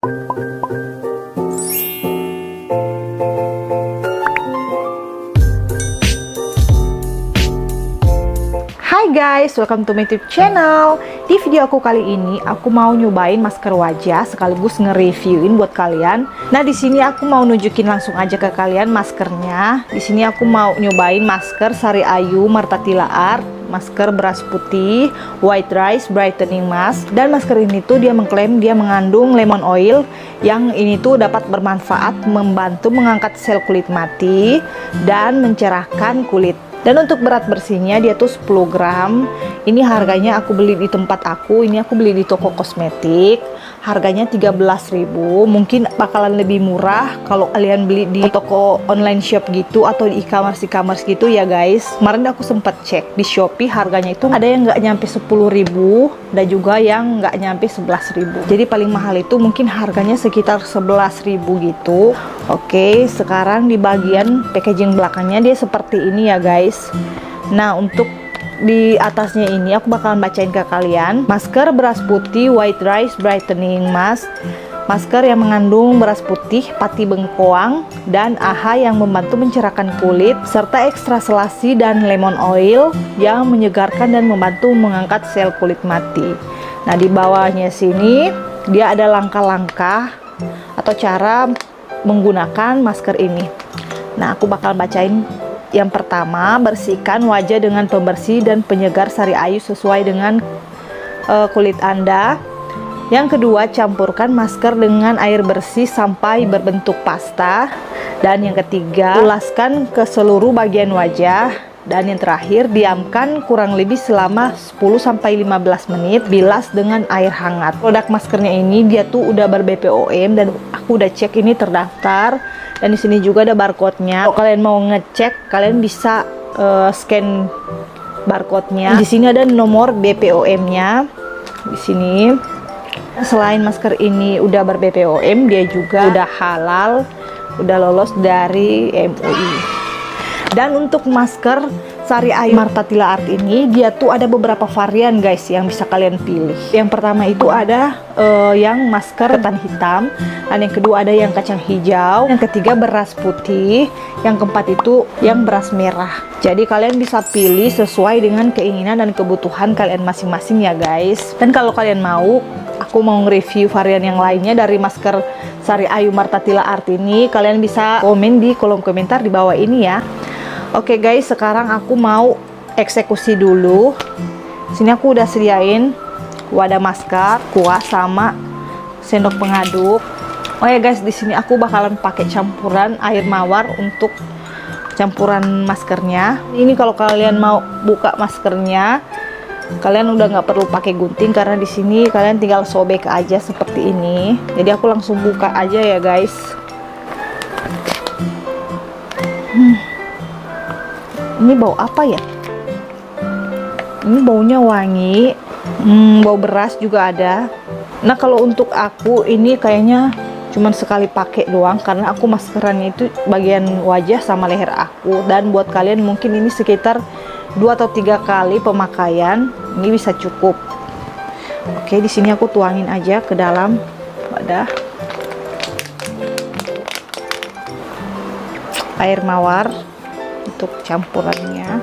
Hai guys, welcome to my YouTube channel. Di video aku kali ini, aku mau nyobain masker wajah sekaligus nge-reviewin buat kalian. Nah, di sini aku mau nunjukin langsung aja ke kalian maskernya. Di sini aku mau nyobain masker Sari Ayu Martatila Art, masker beras putih, white rice brightening mask. Dan masker ini tuh dia mengklaim dia mengandung lemon oil yang ini tuh dapat bermanfaat membantu mengangkat sel kulit mati dan mencerahkan kulit. Dan untuk berat bersihnya dia tuh 10 gram. Ini harganya aku beli di tempat aku. Ini aku beli di toko kosmetik. Harganya 13.000. Mungkin bakalan lebih murah kalau kalian beli di toko online shop gitu atau di e-commerce gitu ya guys. Kemarin aku sempat cek di Shopee, harganya itu ada yang nggak nyampe 10.000 dan juga yang nggak nyampe 11.000. Jadi paling mahal itu mungkin harganya sekitar 11.000 gitu. Oke, sekarang di bagian packaging belakangnya dia seperti ini ya guys. Nah, untuk di atasnya ini aku bakalan bacain ke kalian. Masker beras putih white rice brightening mask. Masker yang mengandung beras putih, pati bengkoang, dan AHA yang membantu mencerahkan kulit, serta ekstra selasi dan lemon oil yang menyegarkan dan membantu mengangkat sel kulit mati. Nah, di bawahnya sini dia ada langkah-langkah atau cara menggunakan masker ini. Nah, aku bakal bacain. Yang pertama, bersihkan wajah dengan pembersih dan penyegar Sari Ayu sesuai dengan kulit Anda. Yang kedua, campurkan masker dengan air bersih sampai berbentuk pasta. Dan yang ketiga, ulaskan ke seluruh bagian wajah. Dan yang terakhir, diamkan kurang lebih selama 10-15 menit, bilas dengan air hangat. Produk maskernya ini dia tuh udah ber-BPOM dan aku udah cek ini terdaftar. Dan di sini juga ada barcode-nya. Kalau kalian mau ngecek, kalian bisa scan barcode-nya. Di sini ada nomor BPOM-nya. Di sini. Selain masker ini udah ber-BPOM, dia juga udah halal, udah lolos dari MUI. Dan untuk masker Sari Ayu Martatila Art ini dia tuh ada beberapa varian guys yang bisa kalian pilih. Yang pertama itu ada yang masker ketan hitam, dan yang kedua ada yang kacang hijau, yang ketiga beras putih, yang keempat itu yang beras merah. Jadi kalian bisa pilih sesuai dengan keinginan dan kebutuhan kalian masing-masing ya guys. Dan kalau kalian mau, aku mau nge-review varian yang lainnya dari masker Sari Ayu Martatila Art ini, kalian bisa komen di kolom komentar di bawah ini ya. Oke guys, sekarang aku mau eksekusi dulu. Sini aku udah sediain wadah masker, kuas sama sendok pengaduk. Oh ya guys, di sini aku bakalan pakai campuran air mawar untuk campuran maskernya. Ini kalau kalian mau buka maskernya, kalian udah nggak perlu pakai gunting karena di sini kalian tinggal sobek aja seperti ini. Jadi aku langsung buka aja ya guys. Ini bau apa ya? Ini baunya wangi. Bau beras juga ada. Nah, kalau untuk aku ini kayaknya cuman sekali pakai doang karena aku maskerannya itu bagian wajah sama leher aku. Dan buat kalian mungkin ini sekitar 2 atau 3 kali pemakaian. Ini bisa cukup. Oke, di sini aku tuangin aja ke dalam wadah. Air mawar untuk campurannya.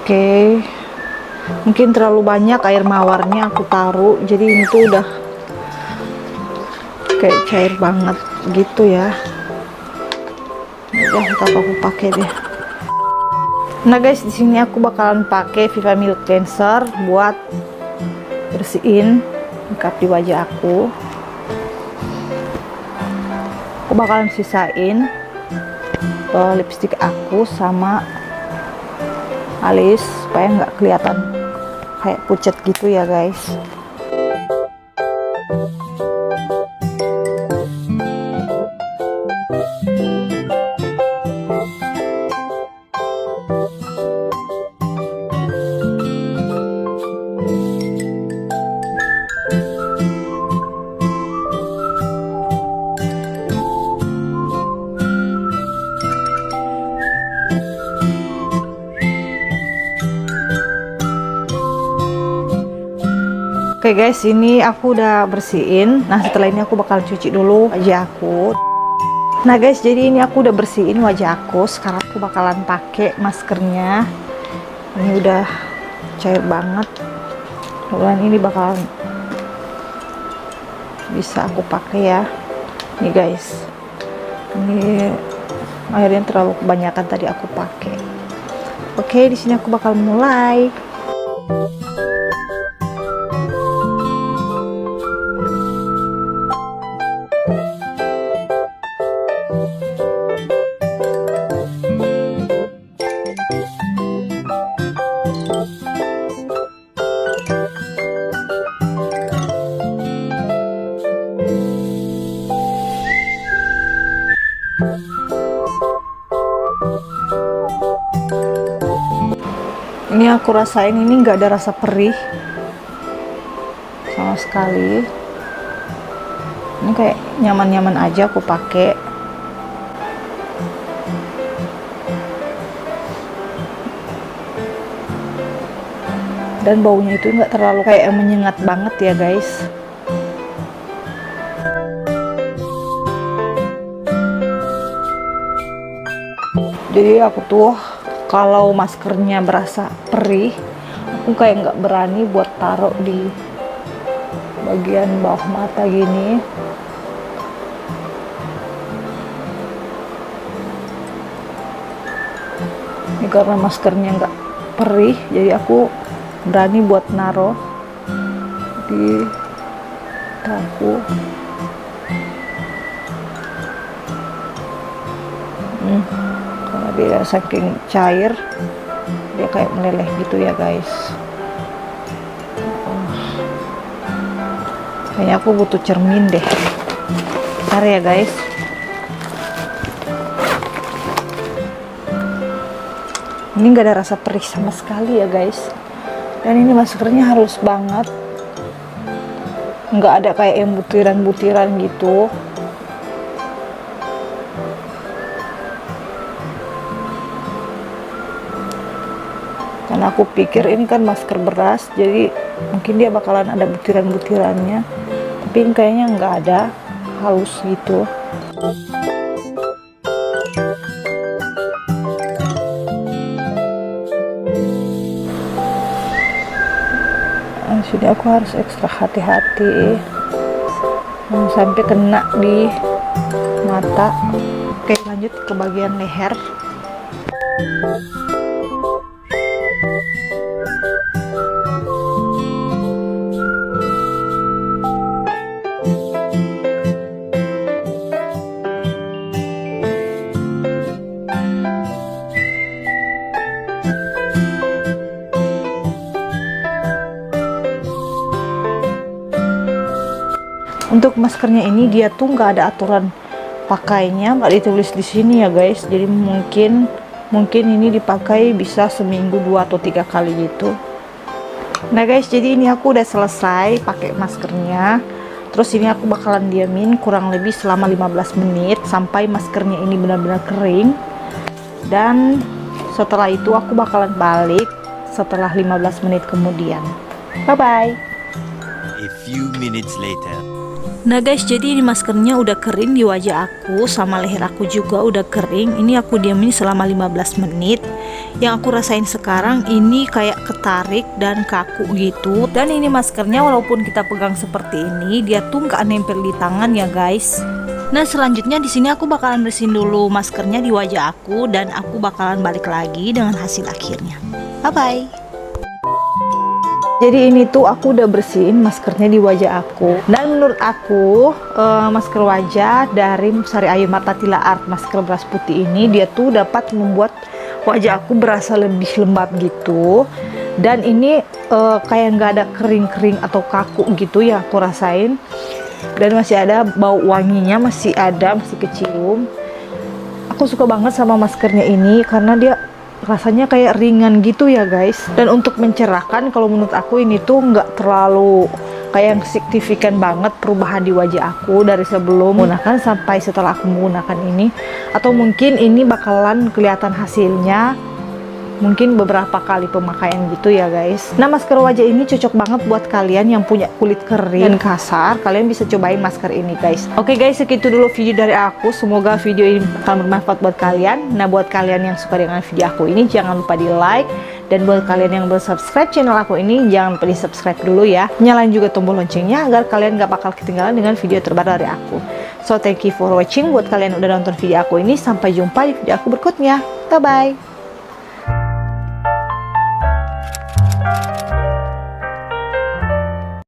Oke, mungkin terlalu banyak air mawarnya aku taruh, jadi ini tuh udah kayak cair banget gitu ya. Udah, aku pakai deh. Nah guys, di sini aku bakalan pakai Viva Milk Cleanser buat bersihin makeup di wajah aku. Aku bakalan sisain lipstick aku sama alis supaya nggak kelihatan kayak pucet gitu ya guys. Oke guys, ini aku udah bersihin. Nah setelah ini aku bakal cuci dulu wajah aku. Nah guys, jadi ini aku udah bersihin wajah aku. Sekarang aku bakalan pakai maskernya. Ini udah cair banget. Mudah-mudahan ini bakalan bisa aku pakai ya. Nih guys, ini airnya terlalu kebanyakan tadi aku pakai. Oke, di sini aku bakal mulai. Ini aku rasain ini nggak ada rasa perih sama sekali. Ini kayak nyaman-nyaman aja aku pakai. Dan baunya itu nggak terlalu kayak menyengat banget ya guys. Jadi aku tuh kalau maskernya berasa perih, aku kayak nggak berani buat taruh di bagian bawah mata gini. Ini karena maskernya nggak perih, jadi aku berani buat naruh di dagu. Karena dia saking cair, dia kayak meleleh gitu ya guys. Kayaknya aku butuh cermin deh. Bentar ya guys. Ini nggak ada rasa perih sama sekali ya guys. Dan ini maskernya halus banget, nggak ada kayak yang butiran-butiran gitu. Karena aku pikir ini kan masker beras, jadi mungkin dia bakalan ada butiran-butirannya, tapi ini kayaknya nggak ada, halus gitu. Jadi aku harus ekstra hati-hati, jangan sampai kena di mata. Oke, lanjut ke bagian leher. Untuk maskernya ini dia tuh nggak ada aturan pakainya, nggak ditulis di sini ya guys. Jadi mungkin ini dipakai bisa seminggu 2 atau 3 kali gitu. Nah guys, jadi ini aku udah selesai pakai maskernya. Terus ini aku bakalan diamin kurang lebih selama 15 menit sampai maskernya ini benar-benar kering. Dan setelah itu aku bakalan balik setelah 15 menit kemudian. Bye bye. A few minutes later. Nah guys, jadi ini maskernya udah kering di wajah aku, sama leher aku juga udah kering. Ini aku diamin selama 15 menit. Yang aku rasain sekarang ini kayak ketarik dan kaku gitu. Dan ini maskernya walaupun kita pegang seperti ini, dia tuh nggak nempel di tangan ya guys. Nah selanjutnya di sini aku bakalan bersihin dulu maskernya di wajah aku, dan aku bakalan balik lagi dengan hasil akhirnya. Bye bye. Jadi ini tuh aku udah bersihin maskernya di wajah aku. Dan menurut aku masker wajah dari Sari Ayu Marta Tila Art masker beras putih ini, dia tuh dapat membuat wajah aku berasa lebih lembab gitu. Dan ini kayak nggak ada kering-kering atau kaku gitu yang aku rasain. Dan masih ada bau wanginya, masih kecium. Aku suka banget sama maskernya ini karena dia rasanya kayak ringan gitu ya guys. Dan untuk mencerahkan, kalau menurut aku ini tuh nggak terlalu kayak yang signifikan banget perubahan di wajah aku dari sebelum menggunakan sampai setelah aku menggunakan ini. Atau mungkin ini bakalan kelihatan hasilnya mungkin beberapa kali pemakaian gitu ya guys. Nah, masker wajah ini cocok banget buat kalian yang punya kulit kering dan kasar. Kalian bisa cobain masker ini guys. Oke guys, segitu dulu video dari aku. Semoga video ini akan bermanfaat buat kalian. Nah, buat kalian yang suka dengan video aku ini, jangan lupa di like. Dan buat kalian yang belum subscribe channel aku ini, jangan lupa di subscribe dulu ya. Nyalain juga tombol loncengnya agar kalian gak bakal ketinggalan dengan video terbaru dari aku. So thank you for watching. Buat kalian yang udah nonton video aku ini, sampai jumpa di video aku berikutnya. Bye bye.